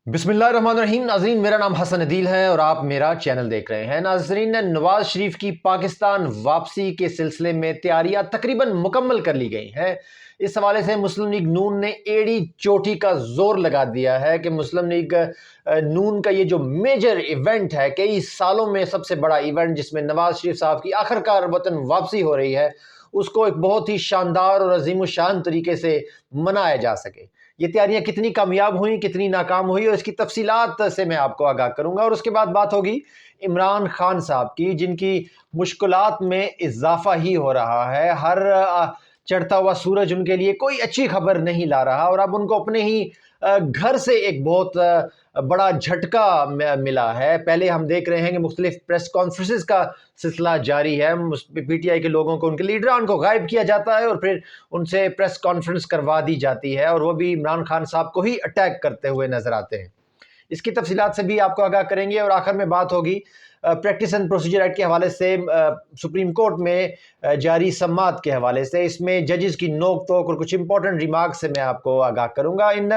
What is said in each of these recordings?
बिस्मिल्लाहिर्रहमानिर्रहीम। नाजरीन, मेरा नाम हसन अदील है और आप मेरा चैनल देख रहे हैं। नाजरीन, नवाज शरीफ की पाकिस्तान वापसी के सिलसिले में तैयारियां तकरीबन मुकम्मल कर ली गई हैं। इस हवाले से मुस्लिम लीग नून ने एड़ी चोटी का जोर लगा दिया है कि मुस्लिम लीग नून का ये जो मेजर इवेंट है, कई सालों में सबसे बड़ा इवेंट जिसमें नवाज शरीफ साहब की आखिरकार वतन वापसी हो रही है, उसको एक बहुत ही शानदार और अजीम शान तरीके से मनाया जा सके। ये तैयारियां कितनी कामयाब हुई, कितनी नाकाम हुई, और इसकी तफसीलात से मैं आपको आगाह करूंगा। और उसके बाद बात होगी इमरान खान साहब की, जिनकी मुश्किलात में इजाफा ही हो रहा है। हर चढ़ता हुआ सूरज उनके लिए कोई अच्छी खबर नहीं ला रहा, और अब उनको अपने ही घर से एक बहुत बड़ा झटका मिला है। पहले हम देख रहे हैं कि मुख्तलिफ प्रेस कॉन्फ्रेंसेस का सिलसिला जारी है। पीटीआई के लोगों को, उनके लीडरान को गायब किया जाता है और फिर उनसे प्रेस कॉन्फ्रेंस करवा दी जाती है, और वो भी इमरान खान साहब को ही अटैक करते हुए नजर आते हैं। इसकी तफसीलात से भी आपको आगाह करेंगे। और आखिर में बात होगी प्रैक्टिस एंड प्रोसीजर एक्ट के हवाले से, सुप्रीम कोर्ट में जारी सम्मात के हवाले से। इसमें जजेस की नोक तोक और कुछ इंपॉर्टेंट रिमार्क से मैं आपको आगाह करूंगा। इन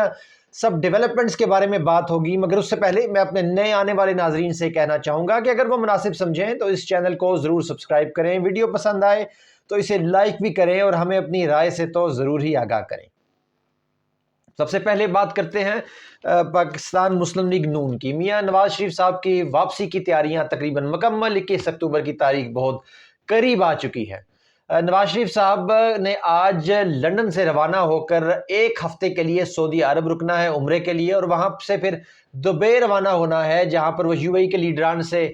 सब डेवलपमेंट्स के बारे में बात होगी, मगर उससे पहले मैं अपने नए आने वाले नाजरीन से कहना चाहूँगा कि अगर वो मुनासिब समझें तो इस चैनल को ज़रूर सब्सक्राइब करें, वीडियो पसंद आए तो इसे लाइक भी करें, और हमें अपनी राय से तो ज़रूर ही आगाह करें। सबसे पहले बात करते हैं पाकिस्तान मुस्लिम लीग नून की। मियां नवाज शरीफ साहब की वापसी की तैयारियां तकरीबन मुकम्मल। 21 अक्टूबर की तारीख बहुत करीब आ चुकी है। नवाज शरीफ साहब ने आज लंदन से रवाना होकर एक हफ्ते के लिए सऊदी अरब रुकना है उम्रे के लिए, और वहां से फिर दुबई रवाना होना है, जहां पर वो यूएई के लीडरान से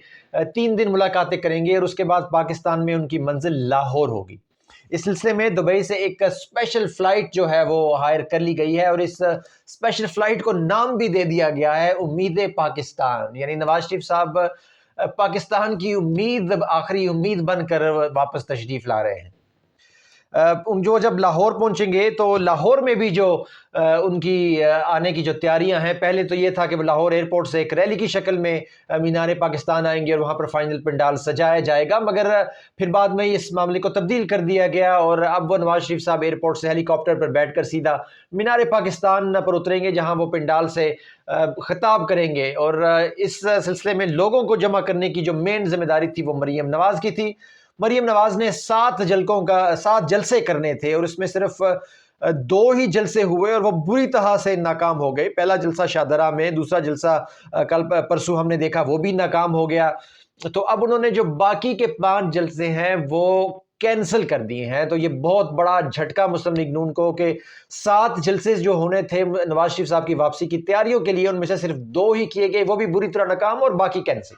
3 दिन मुलाकातें करेंगे, और उसके बाद पाकिस्तान में उनकी मंजिल लाहौर होगी। इस सिलसिले में दुबई से एक स्पेशल फ्लाइट जो है वो हायर कर ली गई है, और इस स्पेशल फ्लाइट को नाम भी दे दिया गया है उम्मीद पाकिस्तान। यानी नवाज शरीफ साहब पाकिस्तान की उम्मीद, आखिरी उम्मीद बनकर वापस तशरीफ ला रहे हैं। जो जब लाहौर पहुंचेंगे तो लाहौर में भी जो उनकी आने की जो तैयारियां हैं, पहले तो ये था कि लाहौर एयरपोर्ट से एक रैली की शक्ल में मीनार पाकिस्तान आएंगे और वहां पर फाइनल पंडाल सजाया जाएगा, मगर फिर बाद में इस मामले को तब्दील कर दिया गया, और अब वो नवाज शरीफ साहब एयरपोर्ट से हेलीकॉप्टर पर बैठकर सीधा मीनार पाकिस्तान पर उतरेंगे, जहां वो पंडाल से खिताब करेंगे। और इस सिलसिले में लोगों को जमा करने की जो मेन जिम्मेदारी थी वो मरीम नवाज की थी। मरीम नवाज ने 7 जलसे करने थे, और इसमें सिर्फ 2 ही जलसे हुए, और वो बुरी तरह से नाकाम हो गए। पहला जलसा शाहदरा में, दूसरा जलसा कल परसों हमने देखा, वो भी नाकाम हो गया। तो अब उन्होंने जो बाकी के 5 जलसे हैं वो कैंसिल कर दिए हैं। तो ये बहुत बड़ा झटका मुस्लिम लीग नून को कि 7 जलसे जो होने थे नवाज शरीफ साहब की वापसी की तैयारियों के लिए, उनमें से सिर्फ 2 ही किए गए, वो भी बुरी तरह नाकाम, और बाकी कैंसिल।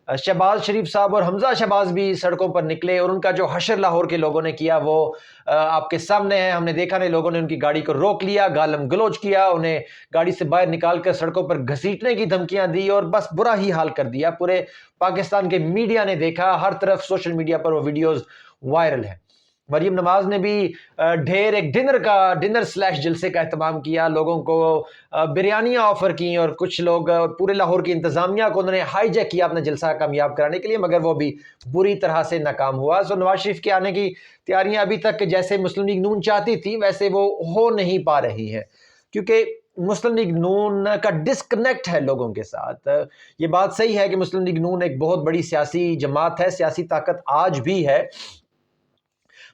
शहबाज शरीफ साहब और हमजा शहबाज भी सड़कों पर निकले, और उनका जो हशर लाहौर के लोगों ने किया वो आपके सामने है। हमने देखा नहीं, लोगों ने उनकी गाड़ी को रोक लिया, गालम गलोच किया, उन्हें गाड़ी से बाहर निकालकर सड़कों पर घसीटने की धमकियां दी, और बस बुरा ही हाल कर दिया। पूरे पाकिस्तान के मीडिया ने देखा, हर तरफ सोशल मीडिया पर वो वीडियोस वायरल है। मरीम नवाज ने भी एक डिनर स्लैश जलसे का एहतमाम किया, लोगों को बिरयानियाँ ऑफर की, और कुछ लोग पूरे लाहौर की इंतजामिया को उन्होंने हाईजैक किया अपना जलसा कामयाब कराने के लिए, मगर वो भी बुरी तरह से नाकाम हुआ। सो नवाज शरीफ के आने की तैयारियां अभी तक जैसे मुस्लिम लीग नून चाहती थी वैसे वो हो नहीं पा रही है, क्योंकि मुस्लिम लीग नून का डिस्कनेक्ट है लोगों के साथ। ये बात सही है कि मुस्लिम लीग नून एक बहुत बड़ी सियासी जमात है, सियासी ताकत आज भी है,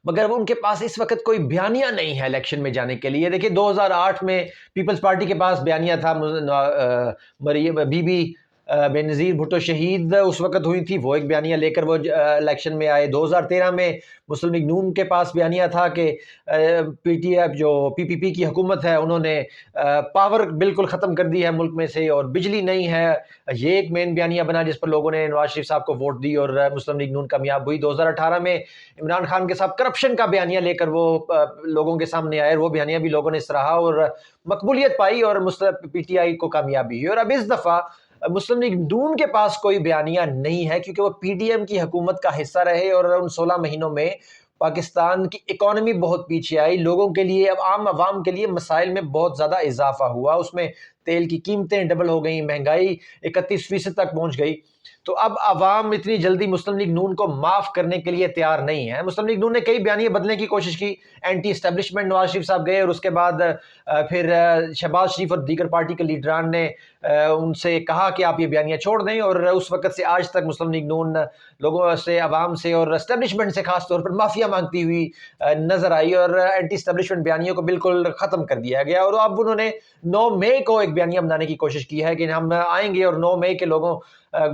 मगर उनके पास इस वक्त कोई बयानिया नहीं है इलेक्शन में जाने के लिए। देखिए, 2008 में पीपल्स पार्टी के पास बयानिया था, बीबी बेनज़ीर भुट्टो शहीद उस वक्त हुई थी, वो एक बयानिया लेकर वो इलेक्शन में आए। 2013 में मुस्लिम लीग नून के पास बयानिया था कि पीटीएफ जो पीपीपी की हुकूमत है, उन्होंने पावर बिल्कुल ख़त्म कर दी है मुल्क में से, और बिजली नहीं है। ये एक मेन बयानिया बना जिस पर लोगों ने नवाज शरीफ साहब को वोट दी, और मुस्लिम लीग नून कामयाब हुई। 2018 में इमरान खान के साथ करप्शन का बयानिया लेकर वो लोगों के सामने आए, और वो बयानिया भी लोगों ने सराहा और मकबूलियत पाई, और पीटीआई को कामयाबी हुई। और अब इस दफ़ा मुस्लिम लीग नून के पास कोई बयानिया नहीं है, क्योंकि वो पीडीएम की हुकूमत का हिस्सा रहे, और उन 16 महीनों में पाकिस्तान की इकोनॉमी बहुत पीछे आई। लोगों के लिए, अब आम आवाम के लिए मसाइल में बहुत ज़्यादा इजाफा हुआ, उसमें तेल की कीमतें डबल हो गई, महंगाई 31% तक पहुंच गई। तो अब अवाम इतनी जल्दी मुस्लिम लीग नून को माफ़ करने के लिए तैयार नहीं है। मुस्लिम लीग नून ने कई बयानिए बदलने की कोशिश की, एंटी एस्टेब्लिशमेंट नवाज शरीफ साहब गए और उसके बाद फिर शहबाज शरीफ और दीगर पार्टी के लीडरान ने उनसे कहा कि आप ये बयानियाँ छोड़ दें, और उस वक्त से आज तक मुस्लिम लीग नून लोगों से, अवाम से और एस्टेब्लिशमेंट से खास तौर पर माफिया मांगती हुई नजर आई, और एंटी एस्टेब्लिशमेंट बयानियों को बिल्कुल ख़त्म कर दिया गया। और अब उन्होंने 9 मई को एक बयानिया बनाने की कोशिश की है कि हम आएंगे और 9 मई के लोगों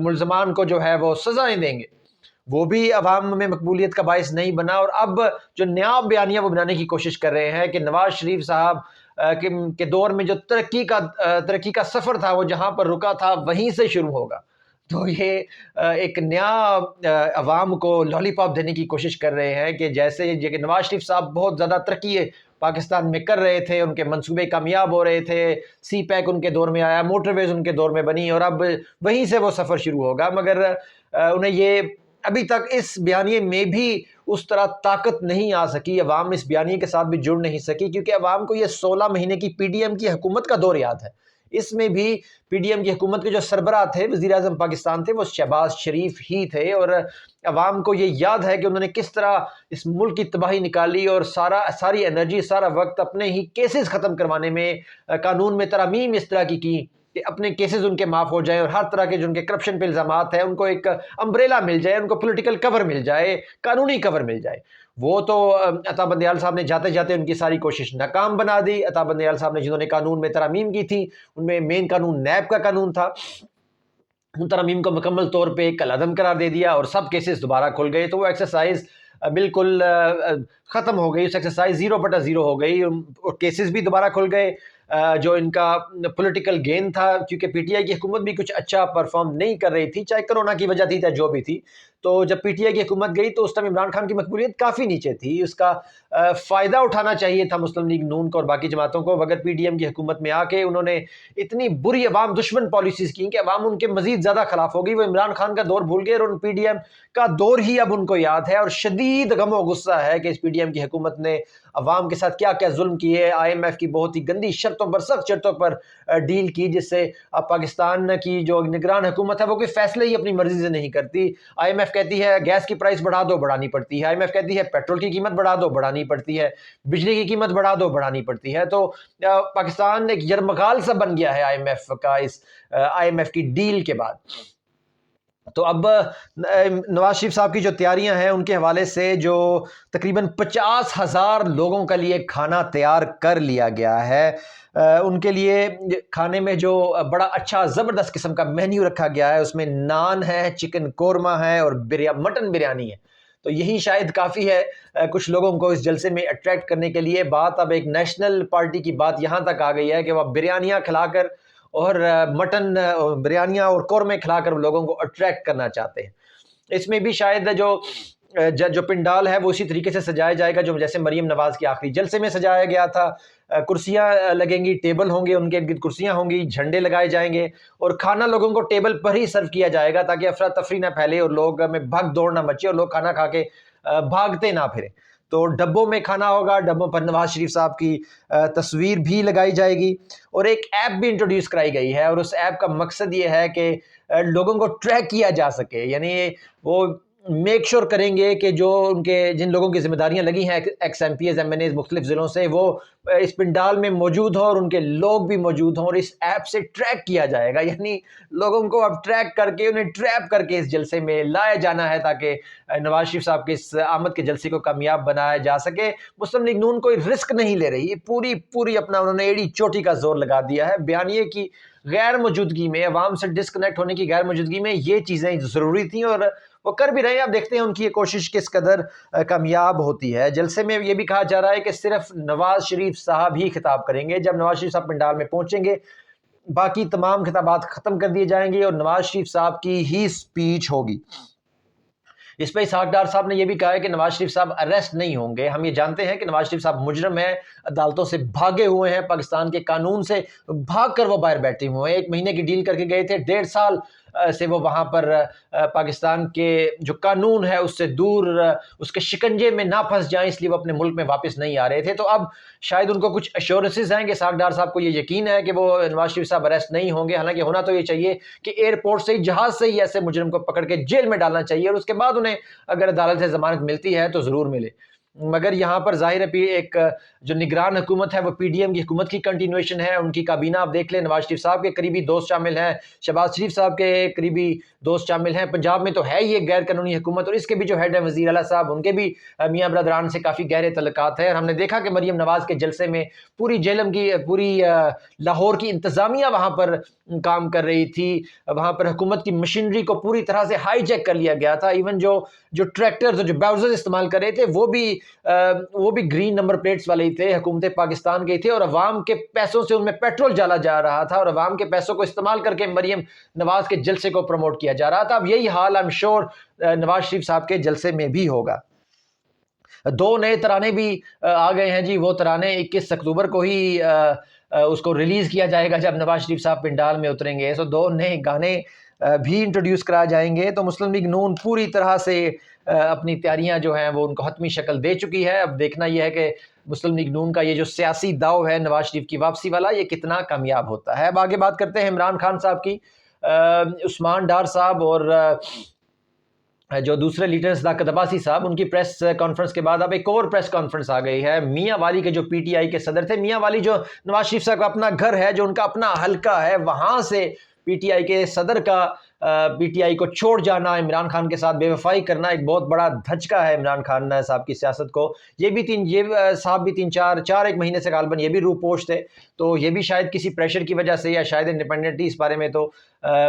मुलजमान को जो है वो सजाएं देंगे। वो भी अवाम में मकबूलियत का बायस नहीं बना, और अब जो नया बयानिया वो बनाने की कोशिश कर रहे हैं कि नवाज शरीफ साहब के दौर में जो तरक्की का सफ़र था वो जहाँ पर रुका था वहीं से शुरू होगा। तो ये एक नया अवाम को लॉलीपॉप देने की कोशिश कर रहे हैं कि जैसे कि नवाज शरीफ साहब बहुत ज़्यादा तरक्की पाकिस्तान में कर रहे थे, उनके मंसूबे कामयाब हो रहे थे, सी पैक उनके दौर में आया, मोटरवेज उनके दौर में बनी, और अब वहीं से वो सफ़र शुरू होगा। मगर उन्हें ये अभी तक इस बयानिए में भी उस तरह ताकत नहीं आ सकी, अवाम इस बयानिए के साथ भी जुड़ नहीं सकी, क्योंकि अवाम को ये 16 महीने की PDM की हुकूमत का दौर याद है। इसमें भी PDM की हुकूमत के जो सरबराह थे, वज़ीर आज़म पाकिस्तान थे, वो शहबाज शरीफ ही थे, और अवाम को ये याद है कि उन्होंने किस तरह इस मुल्क की तबाही निकाली और सारी एनर्जी, सारा वक्त अपने ही केसेस ख़त्म करवाने में, कानून में तरमीम इस तरह की कि अपने केसेस उनके माफ़ हो जाएं और हर तरह के जो उनके करप्शन पे इल्ज़ामात हैं उनको एक अम्ब्रेला मिल जाए, उनको पॉलिटिकल कवर मिल जाए, कानूनी कवर मिल जाए। वो तो अता बंदयाल साहब ने जाते जाते उनकी सारी कोशिश नाकाम बना दी। अता बंदयाल साहब ने जिन्होंने कानून में तरमीम की थी, उनमें मेन कानून नैब का कानून था, उन तरमीम को मुकम्मल तौर पे कलअदम करार दे दिया और सब केसेस दोबारा खुल गए। तो वो एक्सरसाइज बिल्कुल ख़त्म हो गई, उस एक्सरसाइज 0/0 हो गई, और केसेस भी दोबारा खुल गए। जो इनका पॉलिटिकल गेन था, क्योंकि PTI की हुकूमत भी कुछ अच्छा परफॉर्म नहीं कर रही थी, चाहे कोरोना की वजह थी, चाहे जो भी थी। तो जब PTI की हुकूमत गई तो उस टाइम इमरान खान की मकबूलियत काफ़ी नीचे थी। उसका फ़ायदा उठाना चाहिए था मुस्लिम लीग नून को और बाकी जमातों को, मगर PDM की हुकूमत में आके उन्होंने इतनी बुरी अवाम दुश्मन पॉलिसीज़ की कि अवाम उनके मज़ीद ज़्यादा खिलाफ हो गई। वो इमरान खान का दौर भूल गए और उन PDM का दौर ही अब उनको याद है, और शदीद गम व गुस्सा है कि इस PDM की हुकूमत ने अवाम के साथ क्या क्या जुल्म किए। IMF की बहुत ही गंदी शर्तों पर, सख्त शर्तों पर डील की, जिससे अब पाकिस्तान की जो निगरान हुकूमत है वो कोई फैसले ही अपनी मर्जी से नहीं करती। IMF कहती है गैस की प्राइस बढ़ा दो, बढ़ानी पड़ती है। IMF कहती है पेट्रोल की कीमत बढ़ा दो, बढ़ानी पड़ती है। बिजली की कीमत बढ़ा दो, बढ़ानी पड़ती है। तो पाकिस्तान एक यरमगाल सा बन गया है IMF का, इस IMF की डील के बाद। तो अब नवाज शरीफ साहब की जो तैयारियां हैं उनके हवाले से जो तकरीबन 50,000 लोगों के लिए खाना तैयार कर लिया गया है। उनके लिए खाने में जो बड़ा अच्छा ज़बरदस्त किस्म का मेन्यू रखा गया है, उसमें नान है, चिकन कोरमा है और मटन बिरयानी है। तो यही शायद काफ़ी है कुछ लोगों को इस जलसे में अट्रैक्ट करने के लिए। बात अब एक नेशनल पार्टी की बात यहाँ तक आ गई है कि वह बिरयानियाँ खिलाकर और मटन बिरयानियाँ और कौरमे खिलाकर लोगों को अट्रैक्ट करना चाहते हैं। इसमें भी शायद जो पिंडाल है वो इसी तरीके से सजाया जाएगा जो जैसे मरीम नवाज़ के आखिरी जलसे में सजाया गया था। कुर्सियाँ लगेंगी, टेबल होंगे, उनके इर्द-गिर्द कुर्सियाँ होंगी, झंडे लगाए जाएंगे और खाना लोगों को टेबल पर ही सर्व किया जाएगा ताकि अफरा तफरी ना फैले और लोग में भाग दौड़ ना मचे और लोग खाना खा के भागते ना फिरें। तो डब्बों में खाना होगा, डब्बों पर नवाज शरीफ साहब की तस्वीर भी लगाई जाएगी और एक ऐप भी इंट्रोड्यूस कराई गई है और उस ऐप का मकसद ये है कि लोगों को ट्रैक किया जा सके। यानी वो मेक श्योर करेंगे कि जो उनके जिन लोगों की जिम्मेदारियां लगी हैं एक्स MPs MNAs मुख्तलिफ ज़िलों से वो इस पिंडाल में मौजूद हों और उनके लोग भी मौजूद हों और इस ऐप से ट्रैक किया जाएगा। यानी लोगों को अब ट्रैक करके उन्हें ट्रैप करके इस जलसे में लाया जाना है ताकि नवाज शरीफ साहब के इस आमद के जलसे को कामयाब बनाया जा सके। मुस्लिम लीग नून कोई रिस्क नहीं ले रही, पूरी अपना उन्होंने एड़ी चोटी का जोर लगा दिया है। बयानिए की गैर मौजूदगी में, अवाम से डिस्कनेक्ट होने की गैर मौजूदगी में ये चीज़ें ज़रूरी थी और वो कर भी रहे हैं। अब देखते हैं उनकी ये कोशिश किस कदर कामयाब होती है। जलसे में ये भी कहा जा रहा है कि सिर्फ नवाज शरीफ साहब ही खिताब करेंगे। जब नवाज शरीफ साहब पंडाल में पहुंचेंगे बाकी तमाम खिताबात ख़त्म कर दिए जाएंगे और नवाज शरीफ साहब की ही स्पीच होगी। इस पर इसहाक डार साहब ने यह भी कहा है कि नवाज शरीफ साहब अरेस्ट नहीं होंगे। हम ये जानते हैं कि नवाज शरीफ साहब मुजरम हैं, अदालतों से भागे हुए हैं, पाकिस्तान के कानून से भाग कर वो बाहर बैठे हुए हैं। 1 महीने की डील करके गए थे, 1.5 साल سے وہ وہاں پر پاکستان کے جو قانون ہے اس سے دور، اس کے شکنجے میں نہ پھنس جائیں، اس لیے وہ اپنے ملک میں واپس نہیں آ رہے تھے۔ تو اب شاید ان کو کچھ ایشورنسز ہیں کہ اسحاق ڈار صاحب کو یہ یقین ہے کہ وہ نواز شریف صاحب اریسٹ نہیں ہوں گے، حالانکہ ہونا تو یہ چاہیے کہ ایئرپورٹ سے ہی، جہاز سے ہی ایسے مجرم کو پکڑ کے جیل میں ڈالنا چاہیے، اور اس کے بعد انہیں اگر عدالت سے ضمانت ملتی ہے تو ضرور ملے۔ مگر یہاں پر ظاہر ہے ایک جو نگران حکومت ہے وہ پی ڈی ایم کی حکومت کی کنٹینویشن ہے۔ ان کی کابینہ آپ دیکھ لیں، نواز شریف صاحب کے قریبی دوست شامل ہیں، شہباز شریف صاحب کے قریبی دوست شامل ہیں۔ پنجاب میں تو ہے یہ غیر قانونی حکومت، اور اس کے بھی جو ہیڈ ہیں وزیر اعلیٰ صاحب، ان کے بھی میاں برادران سے کافی گہرے تعلقات ہیں۔ اور ہم نے دیکھا کہ مریم نواز کے جلسے میں پوری جیلم کی، پوری لاہور کی انتظامیہ وہاں پر کام کر رہی تھی، وہاں پر حکومت کی مشینری کو پوری طرح سے ہائی جیک کر لیا گیا تھا۔ ایون جو ٹریکٹرز اور جو بیوزرز استعمال کر رہے تھے وہ بھی گرین نمبر پلیٹس والے ہی تھے، حکومت پاکستان کے ہی تھے، اور عوام کے پیسوں سے ان میں پیٹرول ڈالا جا رہا تھا، اور عوام کے پیسوں کو استعمال کر کے مریم نواز کے جلسے کو پروموٹ کیا جا رہا تھا۔ اب یہی حال I'm sure نواز شریف صاحب کے جلسے میں بھی ہوگا۔ 2 نئے ترانے بھی آ گئے ہیں جی، وہ ترانے 21 اکتوبر کو ہی اس کو ریلیز کیا جائے گا جب نواز شریف صاحب پنڈال میں اتریں گے، 2 نئے گانے بھی انٹروڈیوس کرا جائیں گے۔ تو مسلم لیگ نون پوری طرح سے اپنی تیاریاں جو ہیں وہ ان کو حتمی شکل دے چکی ہے۔ اب دیکھنا یہ ہے کہ مسلم لیگ نون کا یہ جو سیاسی داؤ ہے نواز شریف کی واپسی والا، یہ کتنا کامیاب ہوتا ہے۔ اب آگے بات کرتے ہیں عمران خان صاحب کی۔ عثمان ڈار صاحب اور جو دوسرے لیڈر صداقت عباسی صاحب، ان کی پریس کانفرنس کے بعد اب ایک اور پریس کانفرنس آ گئی ہے۔ میاں والی کے جو پی ٹی آئی کے صدر تھے، میاں والی جو نواز شریف صاحب کا اپنا گھر ہے، جو ان کا اپنا حلقہ ہے، وہاں سے پی ٹی آئی کے صدر کا پی ٹی آئی کو چھوڑ جانا، عمران خان کے ساتھ بے وفائی کرنا، ایک بہت بڑا دھچکا ہے عمران خان صاحب کی سیاست کو۔ یہ صاحب بھی 3-4 مہینے سے غالباً یہ بھی روپوش تھے، تو یہ بھی شاید کسی پریشر کی وجہ سے، یا شاید انڈیپینڈنٹلی اس بارے میں تو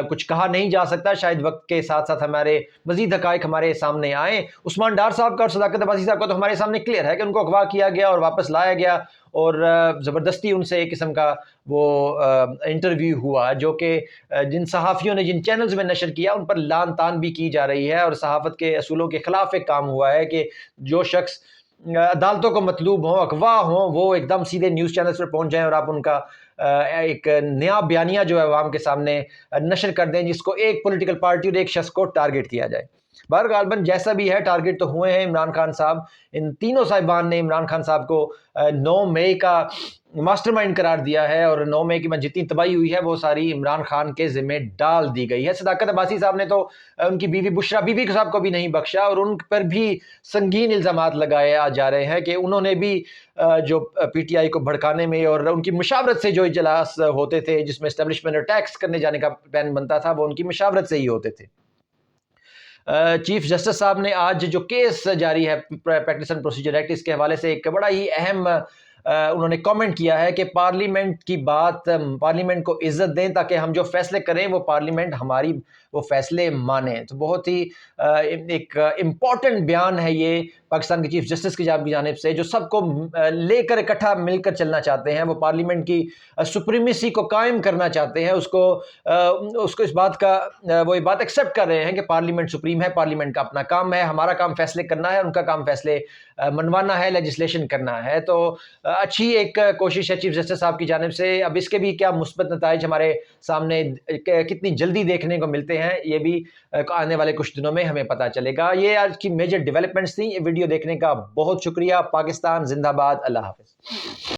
کچھ کہا نہیں جا سکتا، شاید وقت کے ساتھ ساتھ ہمارے مزید حقائق ہمارے سامنے آئیں۔ عثمان ڈار صاحب کا اور صداقت عباسی صاحب کا تو ہمارے سامنے کلیئر ہے کہ ان کو اغوا کیا گیا اور واپس لایا گیا، اور زبردستی ان سے ایک قسم کا وہ انٹرویو ہوا، جو کہ جن صحافیوں نے جن چینلز میں نشر کیا ان پر لان تان بھی کی جا رہی ہے، اور صحافت کے اصولوں کے خلاف ایک کام ہوا ہے کہ جو شخص عدالتوں کو مطلوب ہوں، اغوا ہوں، وہ ایک دم سیدھے نیوز چینلز پر پہنچ جائیں اور آپ ان کا ایک نیا بیانیہ جو ہے عوام کے سامنے نشر کر دیں، جس کو ایک پولیٹیکل پارٹی اور ایک شخص کو ٹارگٹ کیا جائے۔ غالباً جیسا بھی ہے، ٹارگٹ تو ہوئے ہیں عمران خان صاحب۔ ان تینوں صاحبان نے عمران خان صاحب کو 9 مئی کا ماسٹر مائنڈ قرار دیا ہے، اور 9 مئی کی میں جتنی تباہی ہوئی ہے وہ ساری عمران خان کے ذمہ ڈال دی گئی ہے۔ صداقت عباسی صاحب نے تو ان کی بیوی بشرا بی بی صاحب کو بھی نہیں بخشا، اور ان پر بھی سنگین الزامات لگائے جا رہے ہیں کہ انہوں نے بھی جو پی ٹی آئی کو بھڑکانے میں اور ان کی مشاورت سے جو اجلاس ہوتے تھے جس میں اسٹیبلشمنٹ اور ٹیکس کرنے جانے کا پلان بنتا تھا، وہ ان کی مشاورت سے ہی ہوتے تھے۔ چیف جسٹس صاحب نے آج جو کیس جاری ہے پریکٹس اینڈ پروسیجر ایکٹ، اس کے حوالے سے ایک بڑا ہی اہم انہوں نے کامنٹ کیا ہے کہ پارلیمنٹ کی بات، پارلیمنٹ کو عزت دیں تاکہ ہم جو فیصلے کریں وہ پارلیمنٹ ہماری وہ فیصلے مانیں۔ تو بہت ہی ایک امپورٹنٹ بیان ہے یہ پاکستان کے چیف جسٹس کی جانب سے، جو سب کو لے کر اکٹھا مل کر چلنا چاہتے ہیں۔ وہ پارلیمنٹ کی سپریمیسی کو قائم کرنا چاہتے ہیں، اس کو اس بات کا وہ یہ بات ایکسیپٹ کر رہے ہیں کہ پارلیمنٹ سپریم ہے، پارلیمنٹ کا اپنا کام ہے، ہمارا کام فیصلے کرنا ہے، ان کا کام فیصلے منوانا ہے، لیجسلیشن کرنا ہے۔ تو اچھی ایک کوشش ہے چیف جسٹس صاحب کی جانب سے۔ اب اس کے بھی کیا مثبت نتائج ہمارے سامنے کتنی جلدی دیکھنے کو ملتے ہیں، یہ بھی آنے والے کچھ دنوں میں ہمیں پتہ چلے گا۔ یہ آج کی میجر ڈیولپمنٹس تھیں۔ یہ ویڈیو دیکھنے کا بہت شکریہ۔ پاکستان زندہ باد۔ اللہ حافظ۔